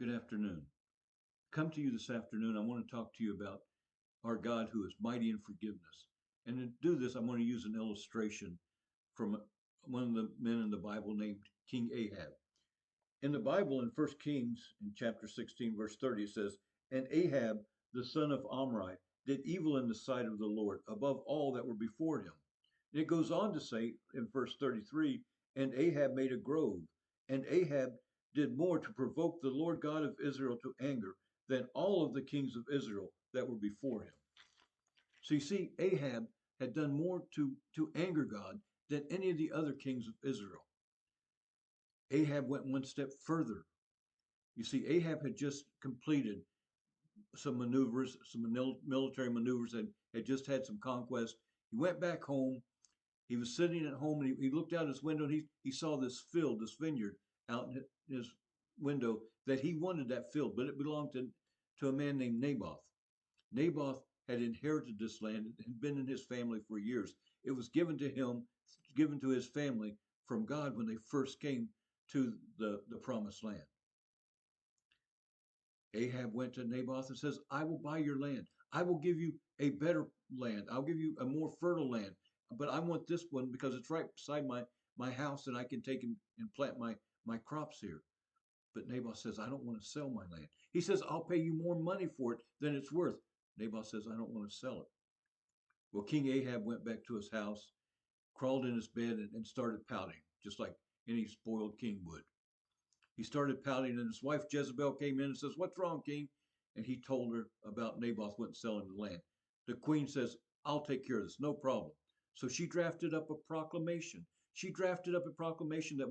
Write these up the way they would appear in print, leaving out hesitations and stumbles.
Good afternoon. Come to you this afternoon. I want to talk to you about our God who is mighty in forgiveness. And to do this, I'm going to use an illustration from one of the men in the Bible named King Ahab. In the Bible, in 1 Kings, in chapter 16, verse 30, it says, And Ahab, the son of Omri, did evil in the sight of the Lord above all that were before him. And it goes on to say in verse 33, And Ahab made a grove, and Ahab did more to provoke the Lord God of Israel to anger than all of the kings of Israel that were before him. So you see, Ahab had done more to anger God than any of the other kings of Israel. Ahab went one step further. You see, Ahab had just completed some maneuvers, some military maneuvers, and had just had some conquest. He went back home. He was sitting at home and he looked out his window and he saw this field, this vineyard out in his window that he wanted that field, but it belonged to a man named Naboth. Naboth had inherited this land. It had been in his family for years. It was given to him, given to his family from God when they first came to the promised land. Ahab went to Naboth and says, I will buy your land. I will give you a better land. I'll give you a more fertile land. But I want this one because it's right beside my house and I can take and plant my crops here. But Naboth says, I don't want to sell my land. He says, I'll pay you more money for it than it's worth. Naboth says, I don't want to sell it. Well, King Ahab went back to his house, crawled in his bed, and started pouting, just like any spoiled king would. He started pouting, and his wife Jezebel came in and says, What's wrong, king? And he told her about Naboth went selling the land. The queen says, I'll take care of this, no problem. So she drafted up a proclamation. She drafted up a proclamation that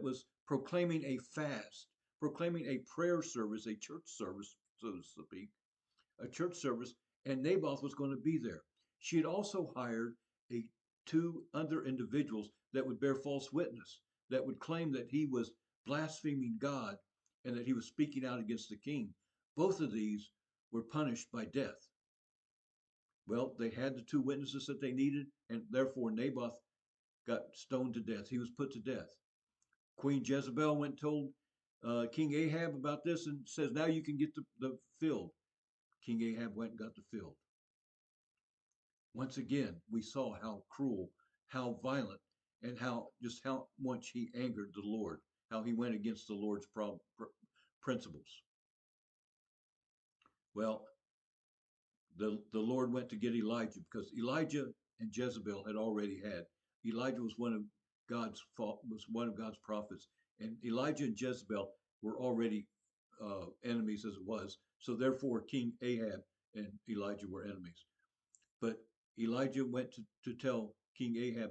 was proclaiming a fast, proclaiming a prayer service, a church service, so to speak, a church service, and Naboth was going to be there. She had also hired two other individuals that would bear false witness, that would claim that he was blaspheming God and that he was speaking out against the king. Both of these were punished by death. Well, they had the two witnesses that they needed, and therefore Naboth got stoned to death. He was put to death. Queen Jezebel went and told King Ahab about this and says, Now you can get the field. King Ahab went and got the field. Once again, we saw how cruel, how violent, and how much he angered the Lord, how he went against the Lord's principles. Well, the Lord went to get Elijah because Elijah and Jezebel had already had. Elijah was one of God's prophets, and Elijah and Jezebel were already enemies as it was. So therefore, King Ahab and Elijah were enemies. But Elijah went to tell King Ahab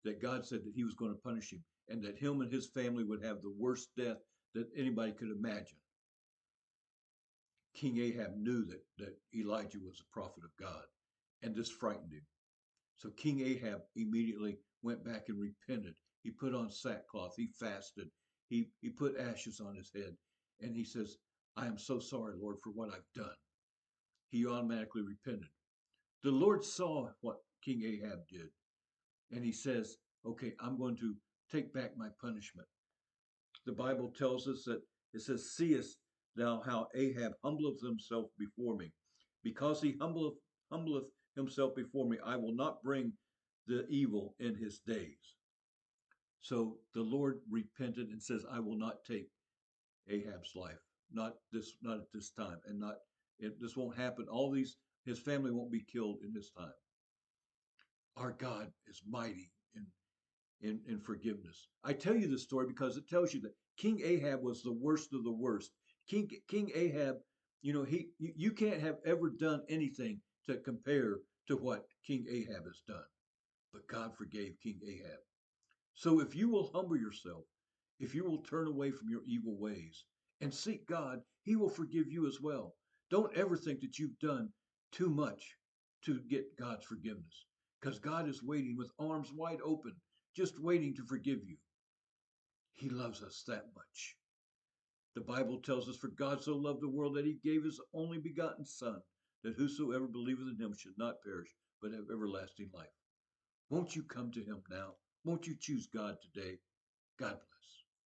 that God said that he was going to punish him and that him and his family would have the worst death that anybody could imagine. King Ahab knew that Elijah was a prophet of God, and this frightened him. So King Ahab immediately went back and repented. He put on sackcloth. He fasted. He put ashes on his head. And he says, I am so sorry, Lord, for what I've done. He automatically repented. The Lord saw what King Ahab did. And he says, okay, I'm going to take back my punishment. The Bible tells us that it says, Seest thou how Ahab humbleth himself before me? Because he humbleth himself before me, I will not bring the evil in his days. So the Lord repented and says, I will not take Ahab's life, not at this time, and this won't happen. His family won't be killed in his time. Our God is mighty in forgiveness. I tell you this story because it tells you that King Ahab was the worst of the worst. King Ahab, you can't have ever done anything to compare to what King Ahab has done. But God forgave King Ahab. So if you will humble yourself, if you will turn away from your evil ways and seek God, he will forgive you as well. Don't ever think that you've done too much to get God's forgiveness, because God is waiting with arms wide open, just waiting to forgive you. He loves us that much. The Bible tells us, For God so loved the world that he gave his only begotten Son, that whosoever believeth in him should not perish, but have everlasting life. Won't you come to him now? Won't you choose God today? God bless.